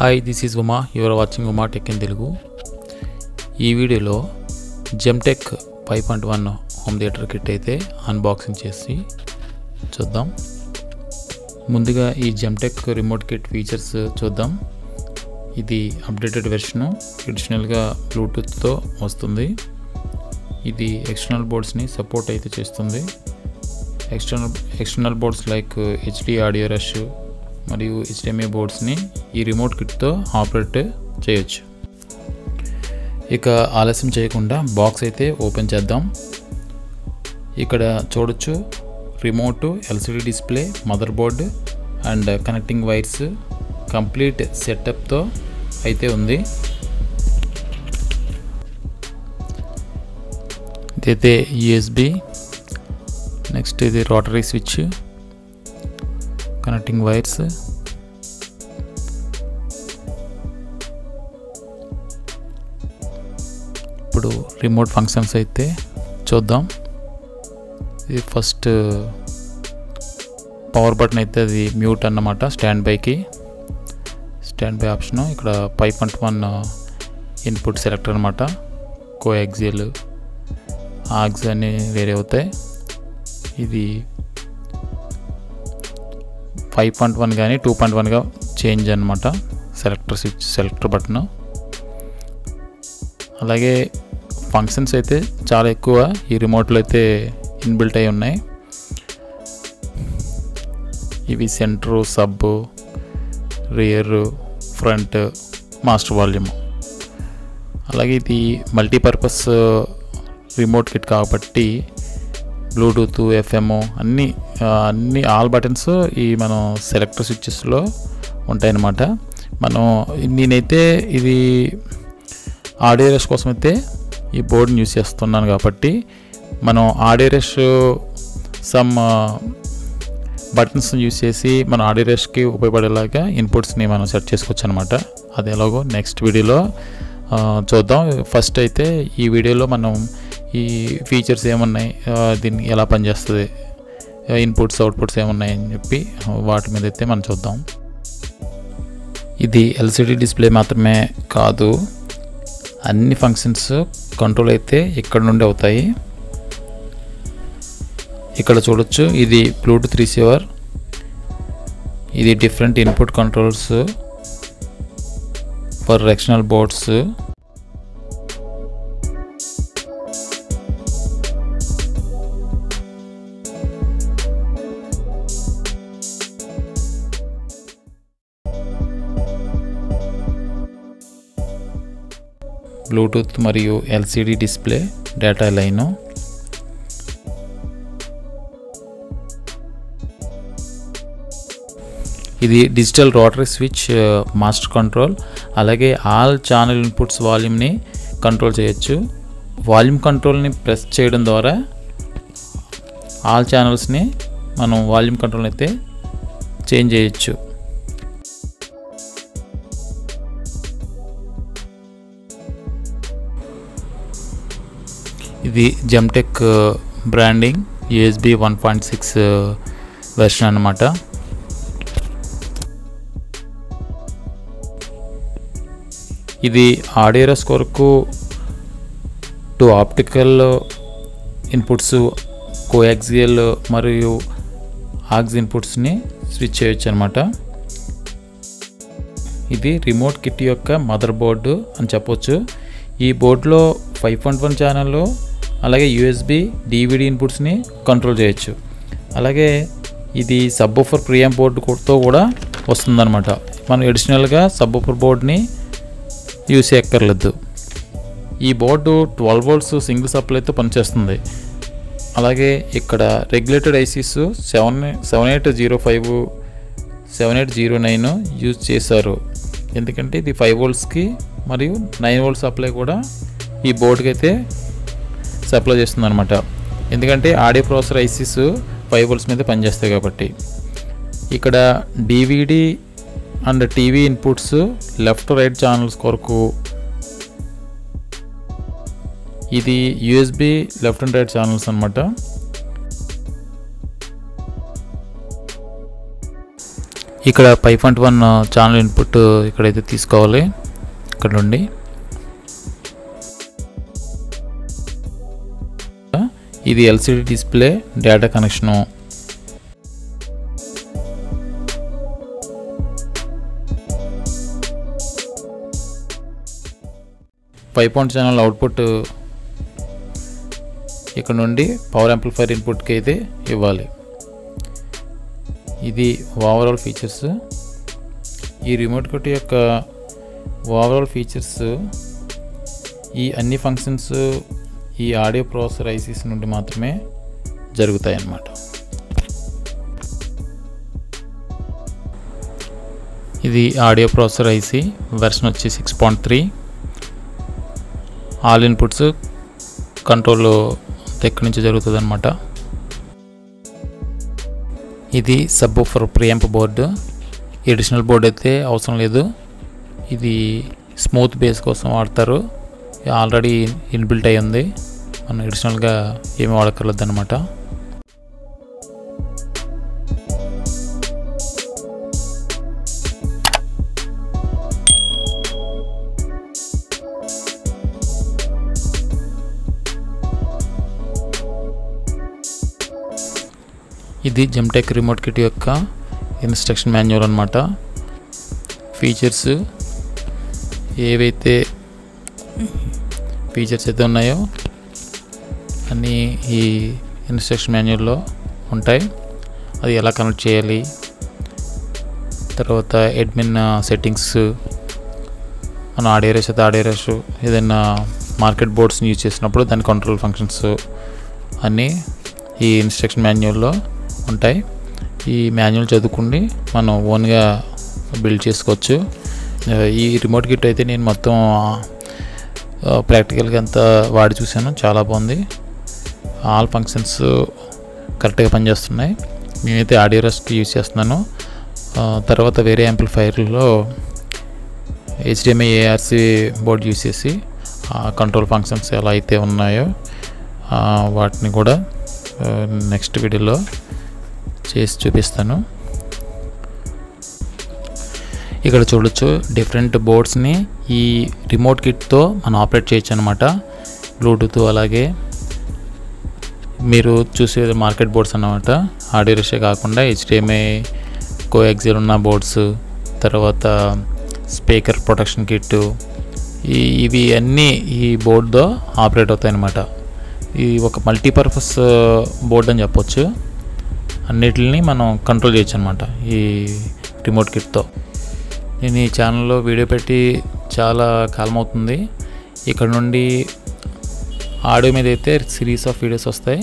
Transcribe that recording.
Hi, this is Uma. You are watching Uma Tech in Telugu. ఈ వీడియోలో జెమ్టెక్ 5.1 home theatre kit అయితే unboxing చేసి చూద్దాం. ముందుగా ఈ జెమ్టెక్ రిమోట్ కిట్ ఫీచర్స్ చూద్దాం. ఇది అప్డేటెడ్ వెర్షన్, అడిషనల్గా బ్లూటూత్తో వస్తుంది. ఇది ఎక్స్టర్నల్ బోర్డ్స్ని సపోర్ట్ అయితే చేస్తుంది. External boards like HD audio rush మరియు HDMI బోర్డ్స్ని ఈ రిమోట్ కిట్తో ఆపరేట్ చేయొచ్చు. ఇక ఆలస్యం చేయకుండా బాక్స్ అయితే ఓపెన్ చేద్దాం. ఇక్కడ చూడొచ్చు remote, LCD display, motherboard and connecting wires complete సెటప్తో అయితే ఉంది. ఇదైతే USB, నెక్స్ట్ ఇది రోటరీ స్విచ్, కనెక్టింగ్ వైర్స్, ఇప్పుడు రిమోట్ ఫంక్షన్స్ అయితే చూద్దాం. ఇది ఫస్ట్ పవర్ బటన్ అయితే అది మ్యూట్ అన్నమాట, స్టాండ్ బై ఆప్షను. ఇక్కడ 5.1 ఇన్పుట్ సెలెక్టర్ అన్నమాట, కోయాక్సియల్, ఆగ్స్ అన్నీ వేరే అవుతాయి. ఇది 5.1 కానీ 2.1గా చేంజ్ అన్నమాట సెలెక్టర్ బటన్. అలాగే ఫంక్షన్స్ అయితే చాలా ఎక్కువ ఈ రిమోట్లో అయితే ఇన్బిల్ట్ అయి ఉన్నాయి. ఇవి centre, sub, rear, front, master volume. అలాగే ఇది మల్టీపర్పస్ రిమోట్ కిట్ కాబట్టి బ్లూటూత్, FM అన్నీ ఆల్ బటన్స్ ఈ మనం సెలెక్టర్ స్విచ్చెస్లో ఉంటాయన్నమాట. నేనైతే ఇది ఆడియో రష్ కోసం అయితే ఈ బోర్డ్ని యూస్ చేస్తున్నాను కాబట్టి మనం audio rush some buttons use చేసి మన ఆడియో రష్కి ఉపయోగపడేలాగా ఇన్పుట్స్ని మనం సెట్ చేసుకోవచ్చు అనమాట. అది ఎలాగో నెక్స్ట్ వీడియోలో చూద్దాం. ఫస్ట్ అయితే ఈ వీడియోలో మనం ఈ ఫీచర్స్ ఏమున్నాయి, దీన్ని ఎలా పనిచేస్తుంది, ఇన్పుట్స్ అవుట్పుట్స్ ఏమున్నాయి అని చెప్పి వాటి మీద అయితే మనం చూద్దాం. ఇది LCD డిస్ప్లే మాత్రమే కాదు, అన్ని ఫంక్షన్స్ కంట్రోల్ అయితే ఇక్కడ నుండి అవుతాయి. ఇక్కడ చూడొచ్చు ఇది బ్లూటూత్ రిసీవర్, ఇది different input controls for external boards, Bluetooth మరియు LCD డిస్ప్లే, డేటా లైను. ఇది digital rotary switch, master control. అలాగే ఆల్ ఛానల్ ఇన్పుట్స్ వాల్యూమ్ని కంట్రోల్ చేయొచ్చు. వాల్యూమ్ కంట్రోల్ని ప్రెస్ చేయడం ద్వారా ఆల్ ఛానల్స్ని మనం వాల్యూమ్ కంట్రోల్ అయితే చేంజ్ చేయొచ్చు. ఇది జెమ్టెక్ బ్రాండింగ్ USB 1.6 వెర్షన్ అన్నమాట. ఇది ఆడియో రష్ కొరకు 2 ఆప్టికల్ ఇన్పుట్స్, కోయాక్సియల్ మరియు ఆగ్స్ ఇన్పుట్స్ని స్విచ్ చేయొచ్చు అనమాట. ఇది రిమోట్ కిట్ యొక్క మదర్ బోర్డు అని చెప్పొచ్చు. ఈ బోర్డులో 5.1 ఛానల్, అలాగే USB, DVD ఇన్పుట్స్ని కంట్రోల్ చేయొచ్చు. అలాగే ఇది సబ్వూఫర్ ప్రియాంప్ బోర్డుతో కూడా వస్తుందన్నమాట. మనం అడిషనల్గా సబ్వూఫర్ బోర్డ్ని యూస్ చేయక్కర్లేదు. ఈ బోర్డు 12 volts సింగిల్ సప్లైతో పనిచేస్తుంది. అలాగే ఇక్కడ రెగ్యులేటెడ్ ICs 7805, 7809 యూజ్ చేశారు. ఎందుకంటే ఇది 5 voltsకి మరియు 9 volts సప్లై కూడా ఈ బోర్డుకి అయితే సప్లై చేస్తుంది అనమాట. ఎందుకంటే ఆడియో ప్రాసెసర్ ICs 5 volts మీద పనిచేస్తాయి కాబట్టి. ఇక్కడ DVD and TV inputs left right channels కొరకు ఇది USB left and right channels అనమాట. ఇక్కడ 5.1 ఛానల్ ఇన్పుట్ ఇక్కడైతే తీసుకోవాలి. ఇక్కడ నుండి ఇది LCD display data connection. Five point channel output ఇక్కడ నుండి పవర్ యాంప్లిఫైర్ ఇన్పుట్కి అయితే ఇవ్వాలి. ఇది ఓవరాల్ ఫీచర్స్. ఈ రిమోట్ కిట్ యొక్క ఓవరాల్ ఫీచర్స్ ఈ అన్ని ఫంక్షన్స్ ఈ ఆడియో ప్రాసెసర్ ఐసీస్ నుండి మాత్రమే జరుగుతాయి అన్నమాట. ఇది ఆడియో ప్రాసెసర్ ఐసీ వెర్షన్ వచ్చి 6.3. ఆల్ ఇన్పుట్స్ కంట్రోల్ ఎక్కడి నుంచి జరుగుతుంది అన్నమాట. ఇది సబ్వూఫర్ ప్రియాంప్ బోర్డు. ఎడిషనల్ బోర్డు అయితే అవసరం లేదు. ఇది స్మూత్ బేస్ కోసం వాడతారు. ఆల్రెడీ ఇన్బిల్ట్ అయి ఉంది. మనం ఎడిషనల్గా ఏమి వాడక్కర్లేదు అన్నమాట. ఇది జెమ్టెక్ రిమోట్ కిట్ యొక్క ఇన్స్ట్రక్షన్ మాన్యువల్ అన్నమాట. ఫీచర్స్ ఏవైతే ఫీచర్స్ అయితే ఉన్నాయో అన్నీ ఈ ఇన్స్ట్రక్షన్ మాన్యువల్లో ఉంటాయి. అది ఎలా కనెక్ట్ చేయాలి, తర్వాత అడ్మిన్ సెట్టింగ్స్, మన ఆడియో రేష్ అయితే ఆడియో రేష్, ఏదైనా మార్కెట్ బోర్డ్స్ని యూజ్ చేసినప్పుడు దాని కంట్రోల్ ఫంక్షన్స్ అన్నీ ఈ ఇన్స్ట్రక్షన్ మాన్యువల్లో ఉంటాయి. ఈ మాన్యువల్ చదువుకుని మనం ఓన్గా బిల్డ్ చేసుకోవచ్చు. ఈ రిమోట్ కిట్ అయితే నేను మొత్తం ప్రాక్టికల్గా అంతా వాడి చూశాను. చాలా బాగుంది. ఆల్ ఫంక్షన్స్ కరెక్ట్గా పనిచేస్తున్నాయి. నేనైతే ఆడియో రెస్ట్కి యూజ్ చేస్తున్నాను. తర్వాత వేరే యాంప్లిఫైర్లో HDMI ARC బోర్డ్ యూజ్ చేసి కంట్రోల్ ఫంక్షన్స్ ఎలా అయితే ఉన్నాయో వాటిని కూడా నెక్స్ట్ వీడియోలో చేసి చూపిస్తాను. ఇక్కడ చూడొచ్చు డిఫరెంట్ బోర్డ్స్ని ఈ రిమోట్ కిట్తో మనం ఆపరేట్ చేయొచ్చు అనమాట. బ్లూటూత్, అలాగే మీరు చూసే మార్కెట్ బోర్డ్స్ అన్నమాట. ఆడియో రేషే కాకుండా HDMI కోయాక్సిల్ ఉన్న బోర్డ్స్, తర్వాత స్పీకర్ ప్రొటెక్షన్ కిట్, ఇవి అన్నీ ఈ బోర్డ్తో ఆపరేట్ అవుతాయి అన్నమాట. ఇది ఒక మల్టీపర్పస్ బోర్డ్ అని చెప్పొచ్చు. అన్నిటిని మనం కంట్రోల్ చేయొచ్చు అనమాట ఈ రిమోట్ కిట్తో. నేను ఈ ఛానల్లో వీడియో పెట్టి చాలా కాలం అవుతుంది. ఇక్కడ నుండి ఆడియో మీద అయితే సిరీస్ ఆఫ్ వీడియోస్ వస్తాయి.